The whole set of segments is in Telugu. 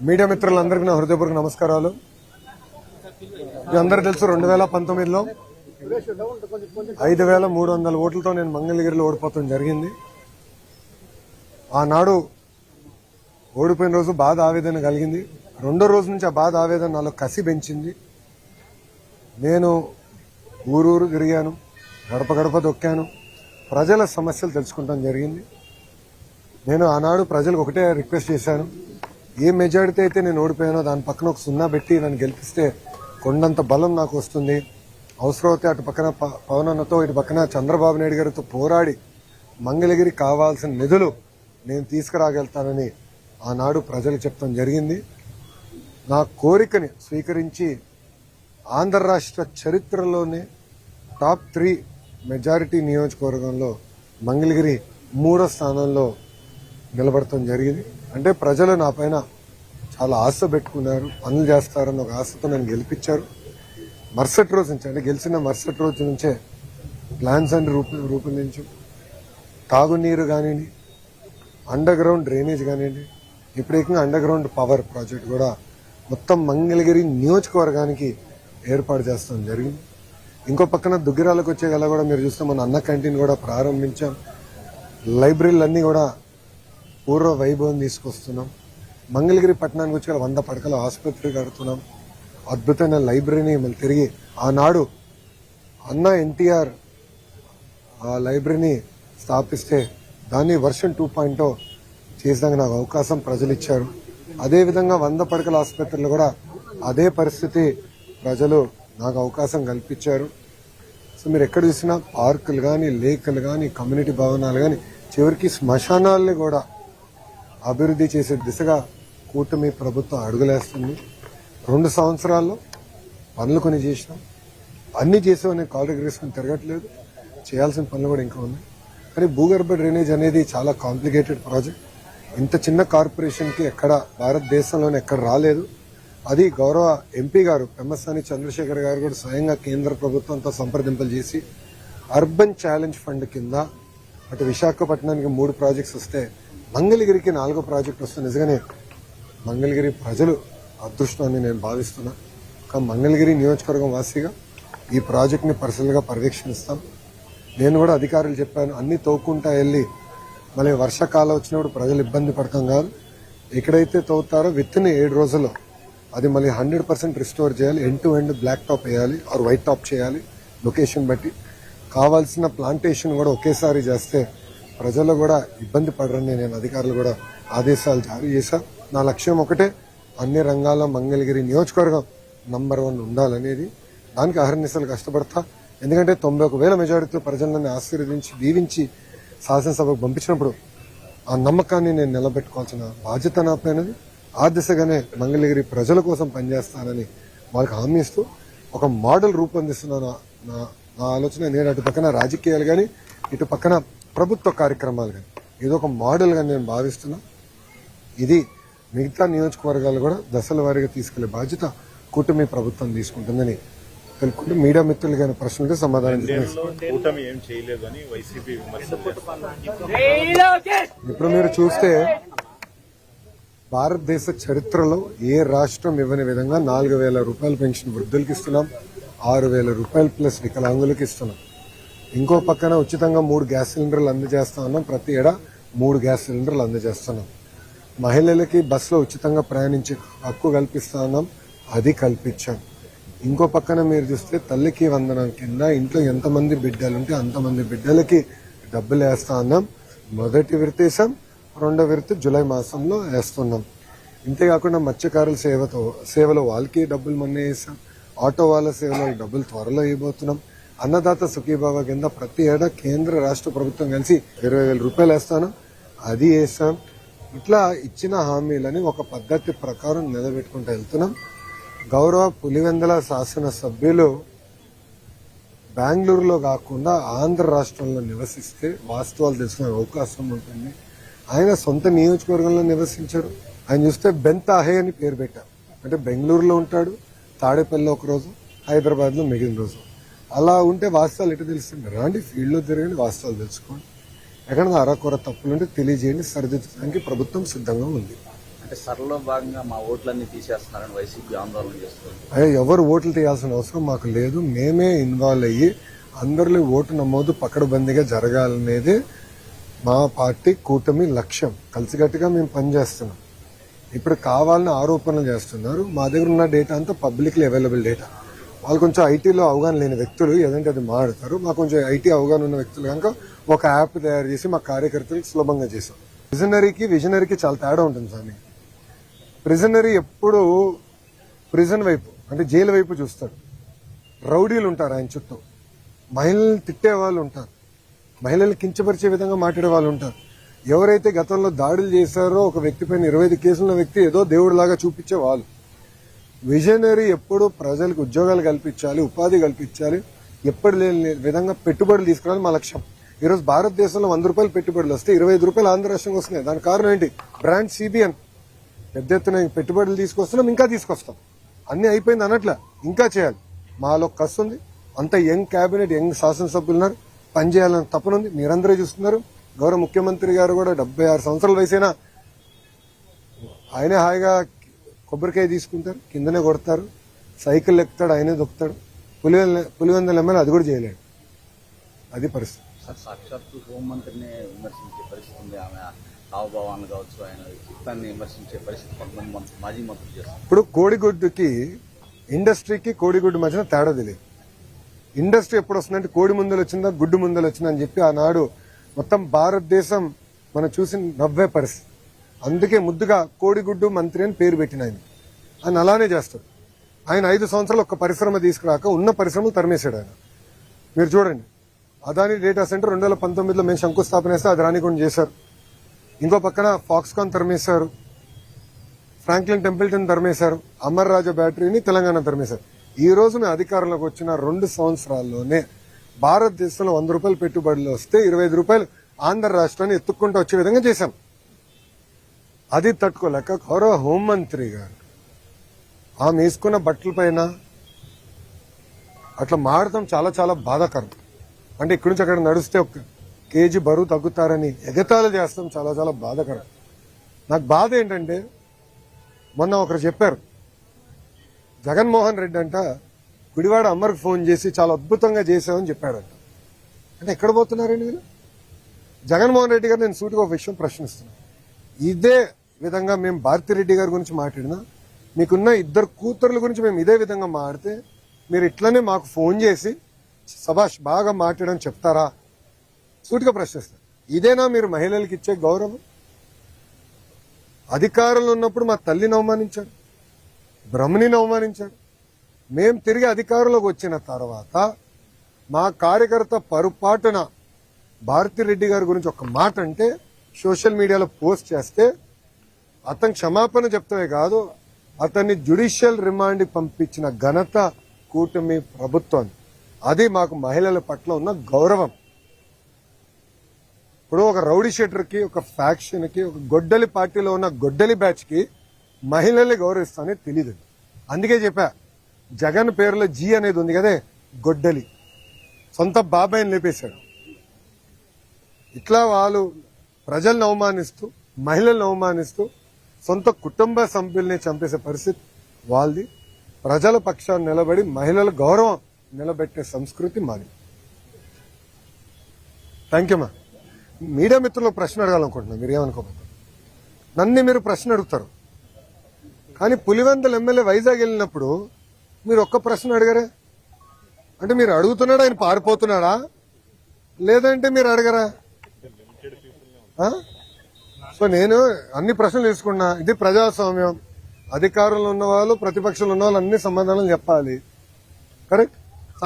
మీడియా మిత్రులందరికీ నా హృదయపూర్వక నమస్కారాలు. మీ అందరూ తెలుసు 2019లో 5,300 ఓట్లతో నేను మంగళగిరిలో ఓడిపోవడం జరిగింది. ఆనాడు ఓడిపోయిన రోజు బాధ ఆవేదన కలిగింది. రెండో రోజు నుంచి ఆ బాధ ఆవేదన నాలో కసి పెంచింది. నేను ఊరూరు తిరిగాను, గడప గడప దొక్కాను, ప్రజల సమస్యలు తెలుసుకుంటాం జరిగింది. నేను ఆనాడు ప్రజలకు ఒకటే రిక్వెస్ట్ చేశాను, ఏ మెజారిటీ అయితే నేను ఓడిపోయానో దాని పక్కన ఒక 0 పెట్టి నన్ను గెలిపిస్తే కొండంత బలం నాకు వస్తుంది. అవసరమైతే అటు పక్కన పవన్ అన్నతో, ఇటు పక్కన చంద్రబాబు నాయుడు గారితో పోరాడి మంగళగిరి కావాల్సిన నిధులు నేను తీసుకురాగలుగుతానని ఆనాడు ప్రజలు చెప్తాం జరిగింది. నా కోరికని స్వీకరించి ఆంధ్ర రాష్ట్ర చరిత్రలోనే టాప్ 3 మెజారిటీ నియోజకవర్గంలో మంగళగిరి 3వ స్థానంలో నిలబడటం జరిగింది. అంటే ప్రజలు నా పైన చాలా ఆశ పెట్టుకున్నారు, పనులు చేస్తారన్న ఒక ఆశతో నన్ను గెలిపించారు. మరుసటి రోజు నుంచి, అంటే గెలిచిన మరుసటి రోజు నుంచే ప్లాన్స్ అన్ని రూపొందించు, తాగునీరు కానివ్వండి, అండర్ గ్రౌండ్ డ్రైనేజ్ కానివ్వండి, ఇప్పుడు ఏకంగా అండర్ గ్రౌండ్ పవర్ ప్రాజెక్ట్ కూడా మొత్తం మంగళగిరి నియోజకవర్గానికి ఏర్పాటు చేస్తాం జరిగింది. ఇంకో పక్కన దుగ్గిరాలకు వచ్చే గల కూడా మీరు చూస్తే మన అన్న క్యాంటీన్ కూడా ప్రారంభించాం. లైబ్రరీలన్నీ కూడా పూర్వ వైభవం తీసుకొస్తున్నాం. మంగళగిరి పట్టణానికి వచ్చి 100 పడకల ఆసుపత్రి కడుతున్నాం. అద్భుతమైన లైబ్రరీని మళ్ళీ తిరిగి ఆనాడు అన్న ఎన్టీఆర్ ఆ లైబ్రరీని స్థాపిస్తే దాన్ని వర్షన్ 2.0 చేసేందుకు నాకు అవకాశం ప్రజలు ఇచ్చారు. అదేవిధంగా 100 పడకల ఆసుపత్రులు కూడా అదే పరిస్థితి ప్రజలు నాకు అవకాశం కల్పించారు. సో మీరు ఎక్కడ చూసినా పార్కులు కానీ, లేకులు కానీ, కమ్యూనిటీ భవనాలు కానీ, చివరికి శ్మశానాల్ని కూడా అభివృద్ధి చేసే దిశగా కూటమి ప్రభుత్వం అడుగులేస్తుంది. 2 సంవత్సరాల్లో పనులు కొన్ని చేసినాం. అన్ని చేసామనే కాల్ రెగ్యులేషన్ తిరగట్లేదు, చేయాల్సిన పనులు కూడా ఇంకా ఉన్నాయి. కానీ భూగర్భ డ్రైనేజ్ అనేది చాలా కాంప్లికేటెడ్ ప్రాజెక్ట్. ఇంత చిన్న కార్పొరేషన్కి ఎక్కడ భారతదేశంలోనే ఎక్కడ రాలేదు. అది గౌరవ ఎంపీ గారు పెమ్మసాని చంద్రశేఖర్ గారు కూడా స్వయంగా కేంద్ర ప్రభుత్వంతో సంప్రదింపులు చేసి అర్బన్ ఛాలెంజ్ ఫండ్ కింద అటు విశాఖపట్నానికి 3 ప్రాజెక్ట్స్ వస్తే మంగళగిరికి 4వ ప్రాజెక్ట్ వస్తుంది. నిజంగానే మంగళగిరి ప్రజలు అదృష్టాన్ని నేను భావిస్తున్నా. కానీ మంగళగిరి నియోజకవర్గం వాసిగా ఈ ప్రాజెక్ట్ని పర్సనల్గా పర్యవేక్షణిస్తాం. నేను కూడా అధికారులు చెప్పాను, అన్ని తోక్కుంటా వెళ్ళి మళ్ళీ వర్షాకాలం వచ్చినప్పుడు ప్రజలు ఇబ్బంది పడతాం కాదు. ఎక్కడైతే తవ్వుతారో విత్తిన 7 రోజుల్లో అది మళ్ళీ 100% రిస్టోర్ చేయాలి. End to end black top వేయాలి ఆర్ వైట్ టాప్ చేయాలి. లొకేషన్ బట్టి కావాల్సిన ప్లాంటేషన్ కూడా ఒకేసారి చేస్తే ప్రజలు కూడా ఇబ్బంది పడరని నేను అధికారులు కూడా ఆదేశాలు జారీ చేశా. నా లక్ష్యం ఒకటే, అన్ని రంగాల్లో మంగళగిరి నియోజకవర్గం నంబర్ 1 ఉండాలనేది. దానికి అహర్నిశలు కష్టపడతా. ఎందుకంటే 91,000 మెజారిటీతో ప్రజలను ఆశీర్వదించి దీవించి శాసనసభకు పంపించినప్పుడు ఆ నమ్మకాన్ని నేను నిలబెట్టుకోవాల్సిన బాధ్యత నాపైనది. ఆ దిశగానే మంగళగిరి ప్రజల కోసం పనిచేస్తానని వాళ్ళకి హామీ ఇస్తూ ఒక మోడల్ రూపొందిస్తున్నాను. నా ఆలోచన, నేను అటు పక్కన రాజకీయాలు కానీ, ఇటు పక్కన ప్రభుత్వ కార్యక్రమాలు కానీ ఇది ఒక మోడల్గా నేను భావిస్తున్నా. ఇది మిగతా నియోజకవర్గాలు కూడా దశల వారీగా తీసుకెళ్లే బాధ్యత కూటమి ప్రభుత్వం తీసుకుంటుందని తెలుసుకుంటూ మీడియా మిత్రులు కానీ ప్రశ్నలకి సమాధానం ఇప్పుడు మీరు చూస్తే భారతదేశ చరిత్రలో ఏ రాష్ట్రం ఇవ్వని విధంగా 4,000 రూపాయల పెన్షన్ వృద్ధులకి ఇస్తున్నాం, 6,000 రూపాయలు ప్లస్ వికలాంగులకి ఇస్తున్నాం. ఇంకో పక్కన ఉచితంగా 3 గ్యాస్ సిలిండర్లు అందజేస్తా ఉన్నాం. ప్రతి ఏడా 3 గ్యాస్ సిలిండర్లు అందజేస్తున్నాం. మహిళలకి బస్సులో ఉచితంగా ప్రయాణించే హక్కు కల్పిస్తా ఉన్నాం, అది కల్పించాం. ఇంకో పక్కన మీరు చూస్తే తల్లికి వందనం కింద ఇంట్లో ఎంతమంది బిడ్డలుంటే అంతమంది బిడ్డలకి డబ్బులు వేస్తా ఉన్నాం. మొదటి విడత వేసాం, 2వ విడత జూలై మాసంలో వేస్తున్నాం. ఇంతేకాకుండా మత్స్యకారుల సేవలో వాళ్ళకి డబ్బులు మొన్న వేసాం. ఆటో వాళ్ళ సేవలో డబ్బులు త్వరలో ఇవ్వబోతున్నాం. అన్నదాత సుఖీభావ కింద ప్రతి ఏడా కేంద్ర రాష్ట్ర ప్రభుత్వం కలిసి 20,000 రూపాయలు వేస్తాను, అది వేసాం. ఇట్లా ఇచ్చిన హామీలని ఒక పద్ధతి ప్రకారం నిలబెట్టుకుంటూ వెళ్తున్నాం. గౌరవ పులివెందుల శాసనసభ్యులు బెంగళూరులో కాకుండా ఆంధ్ర రాష్ట్రంలో నివసిస్తే వాస్తవాలు తెలుసుకునే అవకాశం ఉంటుంది. ఆయన సొంత నియోజకవర్గంలో నివసించారు. ఆయన చూస్తే బెంతాహే అని పేరు పెట్టారు. అంటే బెంగళూరులో ఉంటాడు, తాడేపల్లిలో ఒకరోజు, హైదరాబాద్లో మిగిలిన రోజు. అలా ఉంటే వాస్తవాలు ఎటు తెలుస్తుంది? రాండి, ఫీల్డ్లో తిరగండి, వాస్తవాలు తెలుసుకోండి. ఎక్కడ అరకొర తప్పులుంటే తెలియజేయండి, సరిదిద్దడానికి ప్రభుత్వం సిద్ధంగా ఉంది. అంటే సరళలో భాగంగా మా ఓట్లన్నీ తీసేస్తున్నారని వైసీపీ ఆందోళన చేస్తుంది. అయ్యా, ఎవరు ఓట్లు తీయాల్సిన అవసరం మాకు లేదు. మేమే ఇన్వాల్వ్ అయ్యి అందరిలో ఓటు నమోదు పకడ్బందీగా జరగాలనేది మా పార్టీ కూటమి లక్ష్యం. కలిసికట్టుగా మేము పనిచేస్తున్నాం. ఇప్పుడు కావాలని ఆరోపణలు చేస్తున్నారు. మా దగ్గర ఉన్న డేటా అంతా పబ్లిక్లీ అవైలబుల్ డేటా. వాళ్ళు కొంచెం ఐటీలో అవగాహన లేని వ్యక్తులు ఏదంటే అది మాట్లాడతారు. మాకు కొంచెం ఐటీ అవగాహన ఉన్న వ్యక్తులు కనుక ఒక యాప్ తయారు చేసి మా కార్యకర్తలకు సులభంగా చేసాం. విజనరీకి చాలా తేడా ఉంటుంది సార్. ప్రిజనరీ ఎప్పుడు ప్రిజన్ వైపు అంటే జైలు వైపు చూస్తాడు. రౌడీలు ఉంటారు ఆయన చుట్టూ, మహిళల్ని తిట్టే వాళ్ళు ఉంటారు, మహిళల్ని కించపరిచే విధంగా మాట్లాడే వాళ్ళు ఉంటారు. ఎవరైతే గతంలో దాడులు చేశారో ఒక వ్యక్తి పైన 25 కేసులున్న వ్యక్తి ఏదో దేవుడిలాగా చూపించే వాళ్ళు. విజనరీ ఎప్పుడు ప్రజలకు ఉద్యోగాలు కల్పించాలి, ఉపాధి కల్పించాలి, ఎప్పుడు లేని విధంగా పెట్టుబడులు తీసుకురావాలి మా లక్ష్యం. ఈరోజు భారతదేశంలో 100 రూపాయలు పెట్టుబడులు వస్తే 25 రూపాయలు ఆంధ్ర రాష్ట్రంకి వస్తున్నాయి. దాని కారణం ఏంటి? బ్రాండ్ సిబిఎన్ పెద్ద ఎత్తున పెట్టుబడులు తీసుకొస్తున్నాం, ఇంకా తీసుకొస్తాం. అన్ని అయిపోయింది అనట్లా, ఇంకా చేయాలి. మాలో కసి ఉంది. అంత యంగ్ కేబినెట్, యంగ్ శాసనసభ్యులు ఉన్నారు. పనిచేయాలని తపనుంది. మీరందరూ చూస్తున్నారు. గౌరవ ముఖ్యమంత్రి గారు కూడా 76 సంవత్సరాల వయసైనా ఆయనే హాయిగా కొబ్బరికాయ తీసుకుంటారు, కిందనే కొడతారు, సైకిల్ ఎక్కుతాడు, ఆయనే దొక్కుతాడు. పులివెందుల ఎమ్మెల్యే అది కూడా చేయలేడు. అది పరిస్థితి. సాక్షాత్తు హోంమంత్రిని విమర్శించే పరిస్థితి ఉంది. ఆమె హావభావాన్ని కావచ్చు, ఆయన వ్యక్తిత్వాన్ని విమర్శించే పరిస్థితి కొంతమంది మాజీ మంత్రులు చేస్తారు. ఇప్పుడు కోడిగుడ్డుకి ఇండస్ట్రీకి కోడిగుడ్డు మధ్యన తేడా తెలియదు. ఇండస్ట్రీ ఎప్పుడు వస్తుందంటే కోడి ముందలు వచ్చిందా గుడ్డు ముందలు వచ్చిందా అని చెప్పి ఆనాడు మొత్తం భారతదేశం మనం చూసి నవ్వే పరిస్థితి. అందుకే ముద్దుగా కోడిగుడ్డు మంత్రి అని పేరు పెట్టిన ఆయన అలానే చేస్తాడు. ఆయన 5 సంవత్సరాలు ఒక్క పరిశ్రమ తీసుకురాక ఉన్న పరిశ్రమలు తరిమేశాడు ఆయన. మీరు చూడండి, అదాని డేటా సెంటర్ 2019లో మేము శంకుస్థాపన చేస్తే అది రానికుండా చేశారు. ఇంకో పక్కన ఫాక్స్కాన్ తరిమేశారు, ఫ్రాంక్లిన్ టెంపుల్టన్ తరిమేశారు, అమర్ రాజా బ్యాటరీని తెలంగాణ తరిమేశారు. ఈ రోజు మేము అధికారంలోకి వచ్చిన 2 సంవత్సరాల్లోనే భారతదేశంలో 100 రూపాయలు పెట్టుబడులు వస్తే 25 రూపాయలు ఆంధ్ర రాష్ట్రాన్ని ఎత్తుక్కుంటూ వచ్చే విధంగా చేశాం. అది తట్టుకోలేక గౌరవ హోంమంత్రి గారు ఆమె వేసుకున్న బట్టల పైన అట్లా మాడటం చాలా చాలా బాధాకరం. అంటే ఇక్కడి నుంచి అక్కడ నడిస్తే 1 కేజీ బరువు తగ్గుతారని ఎగతాళి చేస్తాం. చాలా చాలా బాధాకరం. నాకు బాధ ఏంటంటే మొన్న ఒకరు చెప్పారు, జగన్మోహన్ రెడ్డి అంట గుడివాడ అమ్మర్కి ఫోన్ చేసి చాలా అద్భుతంగా చేశామని చెప్పాడంట. అంటే ఎక్కడ పోతున్నారండి వీళ్ళు? జగన్మోహన్ రెడ్డి గారు నేను సూటిగా ఒక విషయం ప్రశ్నిస్తున్నాను. ఇదే విధంగా మేము భారతిరెడ్డి గారి గురించి మాట్లాడినా, మీకున్న 2 కూతుర్ల గురించి మేము ఇదే విధంగా మాట్లాడితే మీరు ఇట్లనే మాకు ఫోన్ చేసి సభాష్ బాగా మాట్లాడని చెప్తారా? సూటిగా ప్రశ్నిస్తారు. ఇదేనా మీరు మహిళలకు ఇచ్చే గౌరవం? అధికారంలో ఉన్నప్పుడు మా తల్లిని అవమానించారు, బ్రహ్మణిని అవమానించారు. మేం తిరిగి అధికారంలోకి వచ్చిన తర్వాత మా కార్యకర్త పొరపాటున భారతిరెడ్డి గారి గురించి ఒక మాట అంటే సోషల్ మీడియాలో పోస్ట్ చేస్తే అతను క్షమాపణ చెప్తామే కాదు, అతన్ని జ్యుడిషియల్ రిమాండ్కి పంపించిన ఘనత కూటమి ప్రభుత్వం. అది మాకు మహిళల పట్ల ఉన్న గౌరవం. ఇప్పుడు ఒక రౌడీ షీటర్కి, ఒక ఫ్యాక్షన్కి, ఒక గొడ్డలి పార్టీలో ఉన్న గొడ్డలి బ్యాచ్కి మహిళల్ని గౌరవిస్తానే తెలియదు. అందుకే చెప్పా, జగన్ పేరులో జీ అనేది ఉంది కదే, గొడ్డలి. సొంత బాబాయిని లేపేశాడు. ఇట్లా వాళ్ళు ప్రజలను అవమానిస్తూ, మహిళలను అవమానిస్తూ, సొంత కుటుంబ సభ్యుల్ని చంపేసే పరిస్థితి వాళ్ళది. ప్రజల పక్షాన్ని నిలబడి మహిళల గౌరవం నిలబెట్టే సంస్కృతి మాది. థ్యాంక్ యూ మా. మీడియా మిత్రులకు ప్రశ్న అడగాలనుకుంటున్నాను, మీరు ఏమనుకోకపోతే. నన్ను మీరు ప్రశ్న అడుగుతారు, కానీ పులివెందుల ఎమ్మెల్యే వైజాగ్ వెళ్ళినప్పుడు మీరు ఒక్క ప్రశ్న అడిగారే. అంటే మీరు అడుగుతున్నాడా, ఆయన పారిపోతున్నాడా, లేదంటే మీరు అడగరా? సో నేను అన్ని ప్రశ్నలు తీసుకున్నా. ఇది ప్రజాస్వామ్యం. అధికారంలో ఉన్న వాళ్ళు, ప్రతిపక్షంలో ఉన్న వాళ్ళు అన్ని సమాధానాలు చెప్పాలి. కరెక్ట్.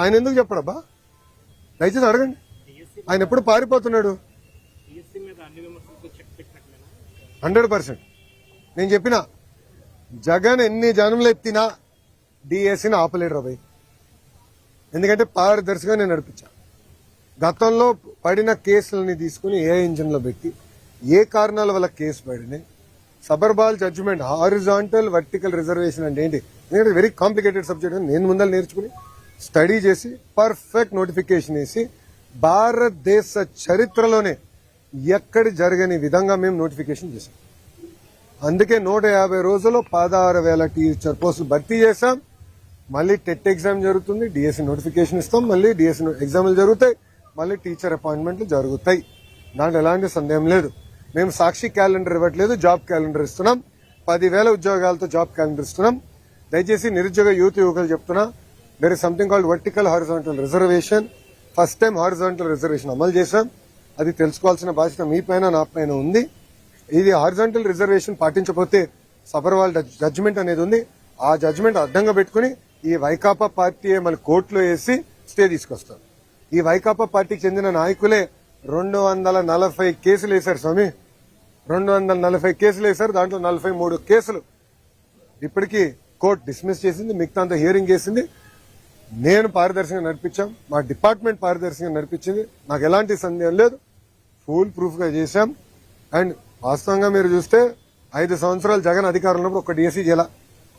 ఆయన ఎందుకు చెప్పడబ్బా? దయచేసి అడగండి. ఆయన ఎప్పుడు పారిపోతున్నాడు? 100%. నేను చెప్పిన జగన్ ఎన్ని జనంలో ఎత్తినా డిఎస్సీని ఆపలేడు రాబాయ్. ఎందుకంటే పారదర్శిగా నేను నడిపించా. గతంలో పడిన కేసులని తీసుకుని ఏ ఇంజిన్లో పెట్టి ఏ కారణాల వల్ల కేసు పడినాయి, సబర్బాల్ జడ్జిమెంట్, హారిజాంటల్ వర్టికల్ రిజర్వేషన్ అంటే ఏంటి, ఎందుకంటే వెరీ కాంప్లికేటెడ్ సబ్జెక్ట్ అని నేను ముందర నేర్చుకుని స్టడీ చేసి పర్ఫెక్ట్ నోటిఫికేషన్ వేసి భారతదేశ చరిత్రలోనే ఎక్కడి జరగని విధంగా మేము నోటిఫికేషన్ చేశాం. అందుకే 150 రోజుల్లో 16,000 టీచర్ పోస్టులు భర్తీ చేశాం. మళ్ళీ టెట్ ఎగ్జామ్ జరుగుతుంది, డిఎస్సి నోటిఫికేషన్ ఇస్తాం, మళ్ళీ డిఎస్సి ఎగ్జామ్లు జరుగుతాయి, మళ్ళీ టీచర్ అపాయింట్మెంట్లు జరుగుతాయి. దాంట్లో ఎలాంటి సందేహం లేదు. మేము సాక్షి క్యాలెండర్ ఇవ్వట్లేదు, జాబ్ క్యాలెండర్ ఇస్తున్నాం. 10,000 ఉద్యోగాలతో జాబ్ క్యాలెండర్ ఇస్తున్నాం. దయచేసి నిరుద్యోగ యువకులు చెప్తున్నా, there is something called vertical horizontal reservation. First time horizontal reservation అమలు చేశాం. అది తెలుసుకోవాల్సిన బాధ్యత మీ పైన నా పైన ఉంది. ఇది హారిజాంటల్ రిజర్వేషన్ పాటించకపోతే సబర్వాల్ జడ్జిమెంట్ అనేది ఉంది. ఆ జడ్జిమెంట్ అడ్డంగా పెట్టుకుని ఈ వైకాపా పార్టీ మళ్ళీ కోర్టులో వేసి స్టే తీసుకొస్తారు. ఈ వైకాపా పార్టీకి చెందిన నాయకులే 240 కేసులు వేశారు స్వామి. 240 కేసులు వేశారు. దాంట్లో 43 కేసులు ఇప్పటికీ కోర్టు డిస్మిస్ చేసింది, మిగతా అంతా హియరింగ్ చేసింది. నేను పారదర్శకంగా నడిపించాం, మా డిపార్ట్మెంట్ పారదర్శకంగా నడిపించింది. నాకు ఎలాంటి సందేహం లేదు. ఫుల్ ప్రూఫ్ గా చేశాం. అండ్ వాస్తవంగా మీరు చూస్తే 5 సంవత్సరాలు జగన్ అధికారంలో ఉన్నప్పుడు ఒక డిఎస్సీ చేయాల,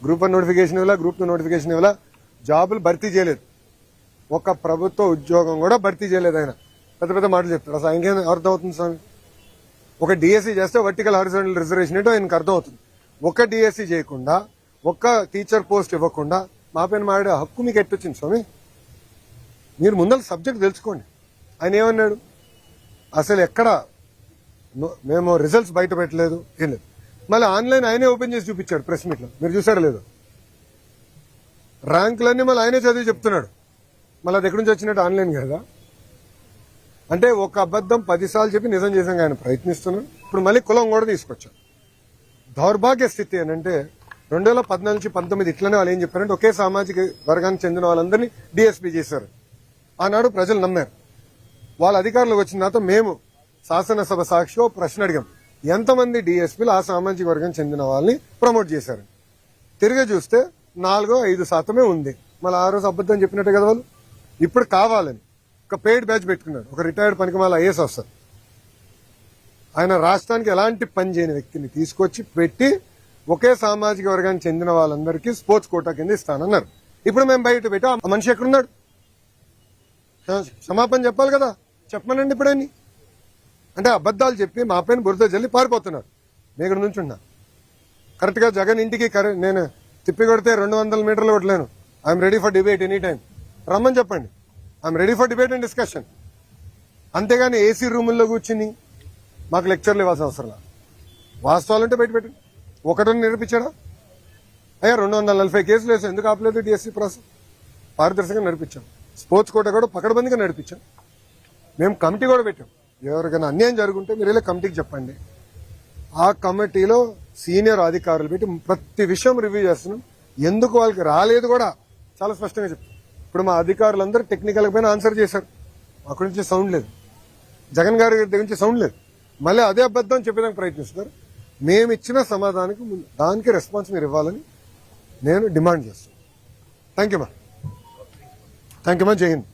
గ్రూప్ 1 నోటిఫికేషన్ ఇవ్వాల, గ్రూప్ 2 నోటిఫికేషన్ ఇవ్వాల, జాబులు భర్తీ చేయలేదు. ఒక ప్రభుత్వ ఉద్యోగం కూడా భర్తీ చేయలేదు. ఆయన పెద్ద పెద్ద మాటలు చెప్తారు. అసలు ఆయనకేం అర్థం అవుతుంది స్వామి? ఒక డిఎస్సీ చేస్తే వర్టికల్ హారిజాంటల్ రిజర్వేషన్ ఏంటో ఆయనకు అర్థం అవుతుంది. ఒక డిఎస్సీ చేయకుండా, ఒక్క టీచర్ పోస్ట్ ఇవ్వకుండా మా పైన మాడే హక్కు మీకు ఎట్టొచ్చింది స్వామి? మీరు ముందర సబ్జెక్ట్ తెలుసుకోండి. ఆయన ఏమన్నాడు? అసలు ఎక్కడ మేము రిజల్ట్స్ బయట పెట్టలేదు, ఏం లేదు. మళ్ళీ ఆన్లైన్ ఆయనే ఓపెన్ చేసి చూపించాడు ప్రెస్ మీట్ లో. మీరు చూసారా లేదు? ర్యాంకులన్నీ మళ్ళీ ఆయనే చదివి చెప్తున్నాడు. మళ్ళీ అది ఎక్కడి నుంచి వచ్చినట్టు? ఆన్లైన్ కదా. అంటే ఒక అబద్ధం 10 సార్లు చెప్పి నిజం చేసాం. ఆయన ప్రయత్నిస్తున్నాడు. ఇప్పుడు మళ్ళీ కులం కూడా తీసుకొచ్చాం. దౌర్భాగ్య స్థితి అని అంటే 2014 నుంచి 19 ఇట్లనే వాళ్ళు ఏం చెప్పారంటే ఒకే సామాజిక వర్గానికి చెందిన వాళ్ళందరినీ డిఎస్పీ చేశారు. ఆనాడు ప్రజలు నమ్మారు. వాళ్ళ అధికారంలోకి వచ్చిన తర్వాత మేము శాసనసభ సాక్షిలో ప్రశ్న అడిగాం, ఎంతమంది డిఎస్పీలు ఆ సామాజిక వర్గం చెందిన వాళ్ళని ప్రమోట్ చేశారు? తిరిగి చూస్తే 4-5% ఉంది. మళ్ళీ ఆ రోజు అబద్ధం చెప్పినట్టే కదా వాళ్ళు. ఇప్పుడు కావాలని ఒక పెయిడ్ బ్యాచ్ పెట్టుకున్నాడు. ఒక రిటైర్డ్ పనికిమాల ఐఏఎస్ ఆఫీసర్. ఆయన రాష్ట్రానికి ఎలాంటి పని చేయని వ్యక్తిని తీసుకొచ్చి పెట్టి ఒకే సామాజిక వర్గానికి చెందిన వాళ్ళందరికీ స్పోర్ట్స్ కోటా కింద ఇస్తానన్నారు. ఇప్పుడు మేము బయట పెట్టి ఆ మనిషి ఎక్కడున్నాడు? క్షమాపణ చెప్పాలి కదా. చెప్పమనండి ఇప్పుడని. అంటే అబద్దాలు చెప్పి మా పైన బురద జల్లి పారిపోతున్నారు. నేను ఇక్కడ నుంచి ఉన్నా కరెక్ట్ గా జగన్ ఇంటికి నేను తిప్పి కొడితే 200 మీటర్లు కొట్టలేను. I'm ready for debate any time. రమ్మని చెప్పండి. I'm ready for debate and discussion. అంతేగాని ఏసీ రూముల్లో కూర్చుని మాకు లెక్చర్లు ఇవ్వాల్సిన అవసరం. వాస్తవాలంటే బయట పెట్టండి. ఒకటని నిరూపించాడా? అయ్యా 240 కేసులు వేసాం. ఎందుకు ఆపలేదు డిఎస్సీ ప్రాసెస్? పారదర్శకంగా నడిపించాం. స్పోర్ట్స్ కోట కూడా పకడ్బందీగా నడిపించాం. మేము కమిటీ కూడా పెట్టాం. ఎవరికైనా అన్యాయం జరుగుంటే మీరు ఇలా కమిటీకి చెప్పండి. ఆ కమిటీలో సీనియర్ అధికారులు పెట్టి ప్రతి విషయం రివ్యూ చేస్తున్నాం. ఎందుకు వాళ్ళకి రాలేదు కూడా చాలా స్పష్టంగా చెప్తాం. ఇప్పుడు మా అధికారులందరూ టెక్నికల్ పైన ఆన్సర్ చేశారు. అక్కడి నుంచి సౌండ్ లేదు. జగన్ గారి దగ్గర నుంచి సౌండ్ లేదు. మళ్ళీ అదే అబద్ధం చెప్పేదానికి ప్రయత్నిస్తున్నారు. మేము ఇచ్చిన సమాధానానికి దానికి రెస్పాన్స్ మీరు ఇవ్వాలని నేను డిమాండ్ చేస్తాను. థ్యాంక్ యూ మా. జై హింద్.